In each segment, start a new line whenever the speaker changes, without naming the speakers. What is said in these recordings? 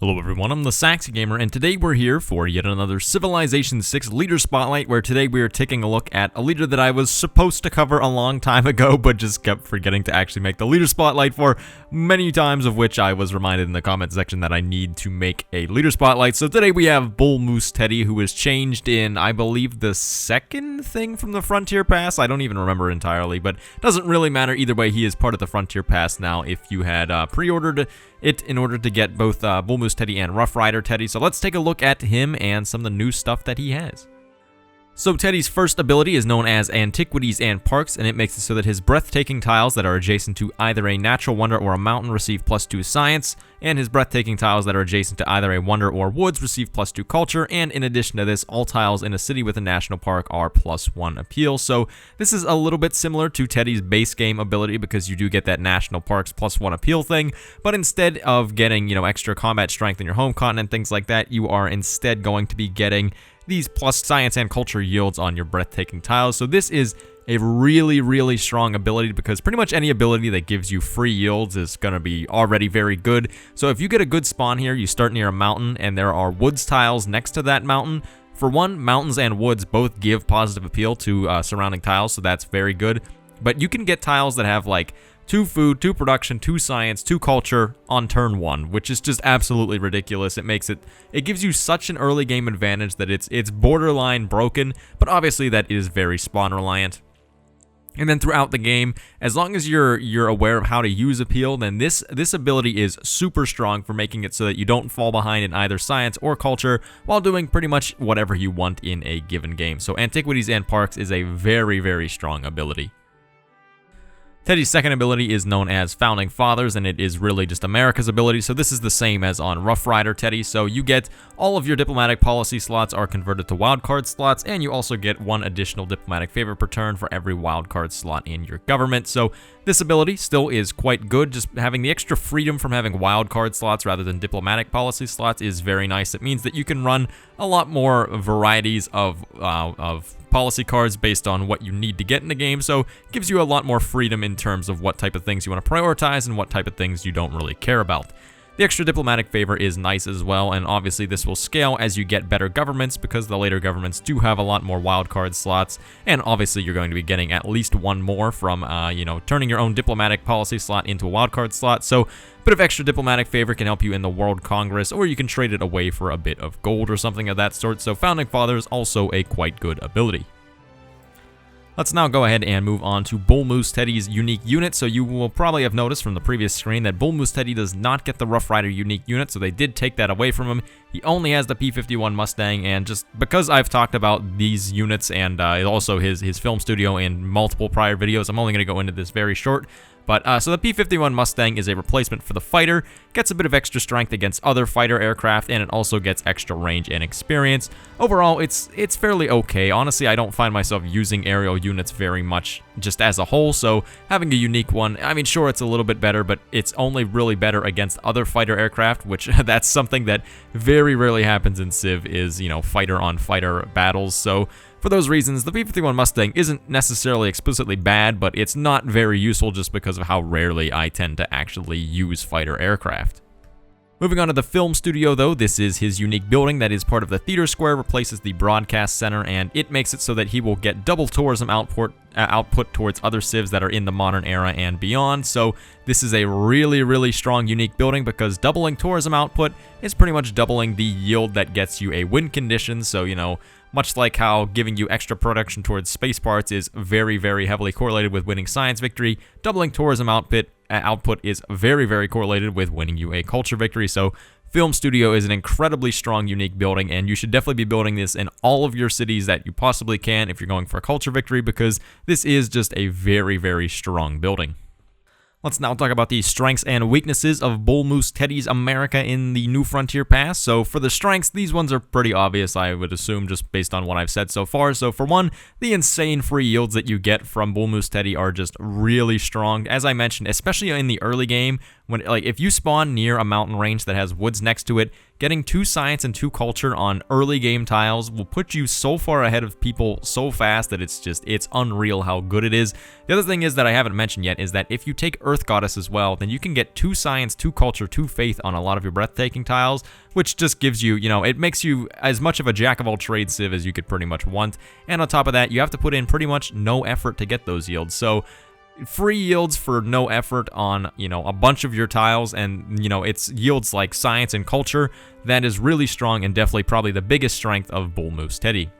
Hello everyone, I'm the Saxy Gamer, and today we're here for yet another Civilization 6 Leader Spotlight, where today we are taking a look at a leader that I was supposed to cover a long time ago, but just kept forgetting to actually make the Leader Spotlight for, many times of which I was reminded in the comment section that I need to make a Leader Spotlight. So today we have Bull Moose Teddy, who was changed in, I believe, the second thing from the Frontier Pass. I don't even remember entirely, but doesn't really matter. Either way, he is part of the Frontier Pass now if you had pre-ordered it in order to get both Bull Moose Teddy and Rough Rider Teddy. So let's take a look at him and some of the new stuff that he has. So Teddy's first ability is known as Antiquities and Parks, and it makes it so that his breathtaking tiles that are adjacent to either a natural wonder or a mountain receive +2 science, and his breathtaking tiles that are adjacent to either a wonder or woods receive +2 culture, and in addition to this, all tiles in a city with a national park are +1 appeal. So this is a little bit similar to Teddy's base game ability because you do get that national parks +1 appeal thing, but instead of getting, extra combat strength in your home continent, things like that, you are instead going to be getting these plus science and culture yields on your breathtaking tiles. So this is a really, really strong ability because pretty much any ability that gives you free yields is going to be already very good. So if you get a good spawn here, you start near a mountain and there are woods tiles next to that mountain. For one, mountains and woods both give positive appeal to surrounding tiles, so that's very good. But you can get tiles that have like 2 food, 2 production, 2 science, 2 culture on turn 1, which is just absolutely ridiculous. It gives you such an early game advantage that it's borderline broken, but obviously that is very spawn reliant. And then throughout the game, as long as you're aware of how to use appeal, then this ability is super strong for making it so that you don't fall behind in either science or culture while doing pretty much whatever you want in a given game. So Antiquities and Parks is a very, very strong ability. Teddy's second ability is known as Founding Fathers, and it is really just America's ability, so this is the same as on Rough Rider Teddy. So you get all of your diplomatic policy slots are converted to wildcard slots, and you also get 1 additional diplomatic favor per turn for every wildcard slot in your government. So this ability still is quite good. Just having the extra freedom from having wildcard slots rather than diplomatic policy slots is very nice. It means that you can run a lot more varieties of policy cards based on what you need to get in the game, so it gives you a lot more freedom in terms of what type of things you want to prioritize and what type of things you don't really care about. The extra diplomatic favor is nice as well, and obviously this will scale as you get better governments because the later governments do have a lot more wildcard slots, and obviously you're going to be getting at least 1 more from, turning your own diplomatic policy slot into a wildcard slot. So a bit of extra diplomatic favor can help you in the World Congress, or you can trade it away for a bit of gold or something of that sort. So Founding Fathers also a quite good ability. Let's now go ahead and move on to Bull Moose Teddy's unique unit. So you will probably have noticed from the previous screen that Bull Moose Teddy does not get the Rough Rider unique unit, so they did take that away from him. He only has the P-51 Mustang, and just because I've talked about these units and also his film studio in multiple prior videos, I'm only going to go into this very short. But so the P-51 Mustang is a replacement for the fighter, gets a bit of extra strength against other fighter aircraft, and it also gets extra range and experience. Overall, it's fairly okay. Honestly, I don't find myself using aerial units very much just as a whole, so having a unique one, I mean, sure, it's a little bit better, but it's only really better against other fighter aircraft, which that's something that very rarely happens in Civ is, fighter-on-fighter battles. So for those reasons, the P-51 Mustang isn't necessarily explicitly bad, but it's not very useful just because of how rarely I tend to actually use fighter aircraft. Moving on to the film studio, though, this is his unique building that is part of the theater square, replaces the broadcast center, and it makes it so that he will get double tourism output towards other civs that are in the modern era and beyond. So this is a really, really strong unique building because doubling tourism output is pretty much doubling the yield that gets you a win condition. So, much like how giving you extra production towards space parts is very, very heavily correlated with winning science victory, doubling tourism output is very, very correlated with winning you a culture victory. So Film Studio is an incredibly strong, unique building, and you should definitely be building this in all of your cities that you possibly can if you're going for a culture victory, because this is just a very, very strong building. Let's now talk about the strengths and weaknesses of Bull Moose Teddy's America in the New Frontier Pass. So for the strengths, these ones are pretty obvious, I would assume, just based on what I've said so far. So for one, the insane free yields that you get from Bull Moose Teddy are just really strong. As I mentioned, especially in the early game, When, like, if you spawn near a mountain range that has woods next to it, getting 2 science and 2 culture on early game tiles will put you so far ahead of people so fast that it's unreal how good it is. The other thing is that I haven't mentioned yet is that if you take Earth Goddess as well, then you can get 2 science, 2 culture, 2 faith on a lot of your breathtaking tiles, which just gives you, it makes you as much of a jack of all trades civ as you could pretty much want. And on top of that, you have to put in pretty much no effort to get those yields. So free yields for no effort on, a bunch of your tiles, and, it's yields like science and culture. That is really strong and definitely probably the biggest strength of Bull Moose Teddy.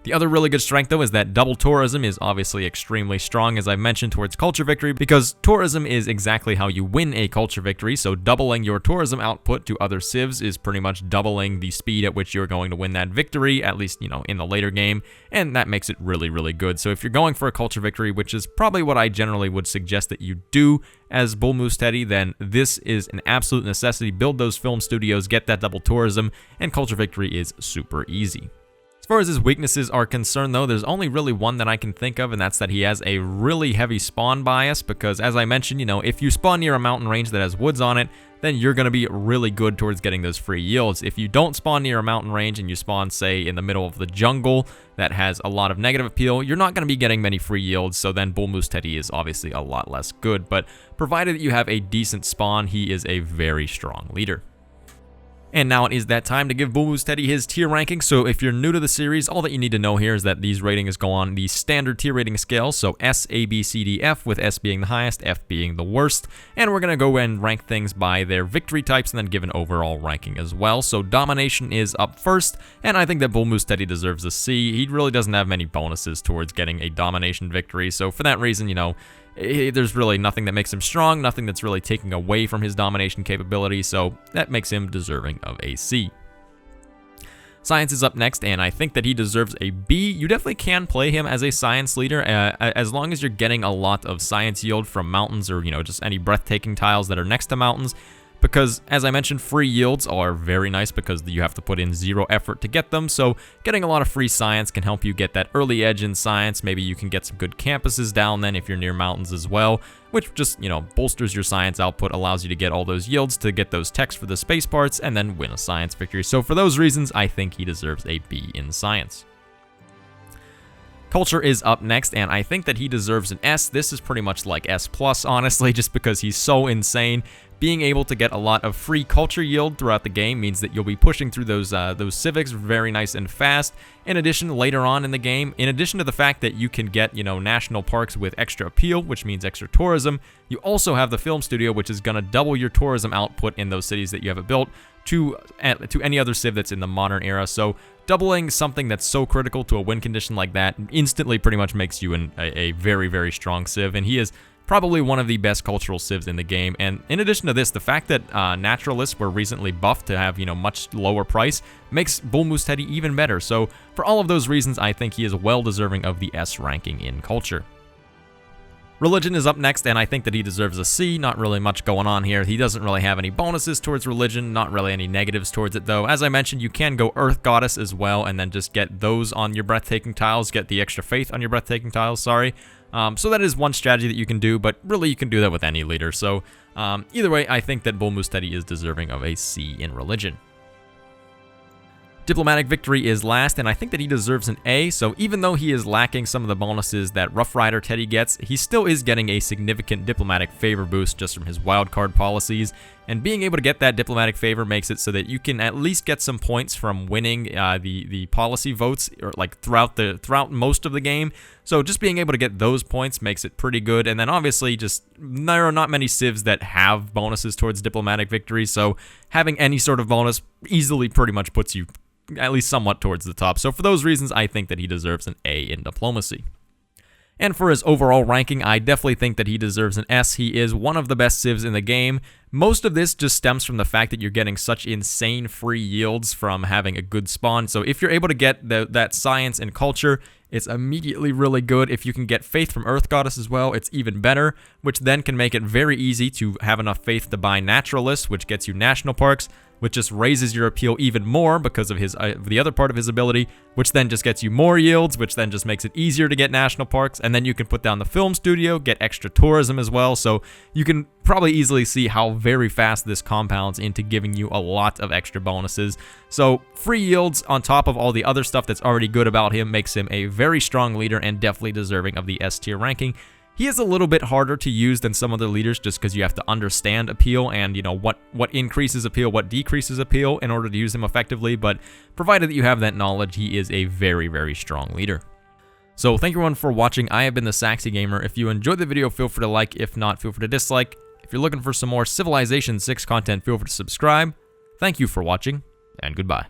The other really good strength, though, is that double tourism is obviously extremely strong, as I mentioned, towards culture victory, because tourism is exactly how you win a culture victory. So doubling your tourism output to other civs is pretty much doubling the speed at which you're going to win that victory, at least, in the later game, and that makes it really, really good. So if you're going for a culture victory, which is probably what I generally would suggest that you do as Bull Moose Teddy, then this is an absolute necessity. Build those film studios, get that double tourism, and culture victory is super easy. As far as his weaknesses are concerned, though, there's only really one that I can think of, and that's that he has a really heavy spawn bias, because as I mentioned, if you spawn near a mountain range that has woods on it, then you're going to be really good towards getting those free yields. If you don't spawn near a mountain range and you spawn, say, in the middle of the jungle that has a lot of negative appeal, you're not going to be getting many free yields, so then Bull Moose Teddy is obviously a lot less good. But provided that you have a decent spawn, he is a very strong leader. And now it is that time to give Bull Moose Teddy his tier ranking. So if you're new to the series, all that you need to know here is that these ratings go on the standard tier rating scale. So S, A, B, C, D, F, with S being the highest, F being the worst. And we're going to go and rank things by their victory types and then give an overall ranking as well. So domination is up first, and I think that Bull Moose Teddy deserves a C. He really doesn't have many bonuses towards getting a domination victory. So for that reason, there's really nothing that makes him strong, nothing that's really taking away from his domination capability, so that makes him deserving of a C. Science is up next, and I think that he deserves a B. You definitely can play him as a science leader, as long as you're getting a lot of science yield from mountains or, just any breathtaking tiles that are next to mountains. Because, as I mentioned, free yields are very nice because you have to put in 0 effort to get them, so getting a lot of free science can help you get that early edge in science. Maybe you can get some good campuses down then if you're near mountains as well, which just, bolsters your science output, allows you to get all those yields to get those techs for the space parts, and then win a science victory. So for those reasons, I think he deserves a B in science. Culture is up next, and I think that he deserves an S. This is pretty much like S+, honestly, just because he's so insane. Being able to get a lot of free culture yield throughout the game means that you'll be pushing through those civics very nice and fast. In addition, later on in the game, in addition to the fact that you can get, national parks with extra appeal, which means extra tourism, you also have the film studio, which is going to double your tourism output in those cities that you have built to any other civ that's in the modern era. So doubling something that's so critical to a win condition like that instantly pretty much makes you a very, very strong civ, and he is probably one of the best cultural civs in the game. And in addition to this, the fact that naturalists were recently buffed to have, much lower price makes Bull Moose Teddy even better. So for all of those reasons, I think he is well deserving of the S ranking in culture. Religion is up next, and I think that he deserves a C. Not really much going on here. He doesn't really have any bonuses towards religion, not really any negatives towards it, though. As I mentioned, you can go Earth Goddess as well, and then just get those on your breathtaking tiles, get the extra faith on your breathtaking tiles, sorry. So that is one strategy that you can do, but really you can do that with any leader. So either way, I think that Bull Moose Teddy is deserving of a C in religion. Diplomatic victory is last, and I think that he deserves an A. So even though he is lacking some of the bonuses that Rough Rider Teddy gets, he still is getting a significant diplomatic favor boost just from his wildcard policies. And being able to get that diplomatic favor makes it so that you can at least get some points from winning the policy votes, or like throughout most of the game. So just being able to get those points makes it pretty good. And then obviously just there are not many civs that have bonuses towards diplomatic victory, so having any sort of bonus easily pretty much puts you at least somewhat towards the top. So for those reasons, I think that he deserves an A in diplomacy. And for his overall ranking, I definitely think that he deserves an S. He is one of the best civs in the game. Most of this just stems from the fact that you're getting such insane free yields from having a good spawn. So if you're able to get that science and culture, it's immediately really good. If you can get faith from Earth Goddess as well, it's even better, which then can make it very easy to have enough faith to buy naturalists, which gets you national parks. which just raises your appeal even more because of the other part of his ability, which then just gets you more yields, which then just makes it easier to get national parks. And then you can put down the film studio, get extra tourism as well. So you can probably easily see how very fast this compounds into giving you a lot of extra bonuses. So free yields on top of all the other stuff that's already good about him makes him a very strong leader and definitely deserving of the S tier ranking. He is a little bit harder to use than some other leaders just because you have to understand appeal and, you know, what increases appeal, what decreases appeal in order to use him effectively, but provided that you have that knowledge, he is a very, very strong leader. So thank you everyone for watching. I have been the Saxy Gamer. If you enjoyed the video, feel free to like. If not, feel free to dislike. If you're looking for some more Civilization 6 content, feel free to subscribe. Thank you for watching, and goodbye.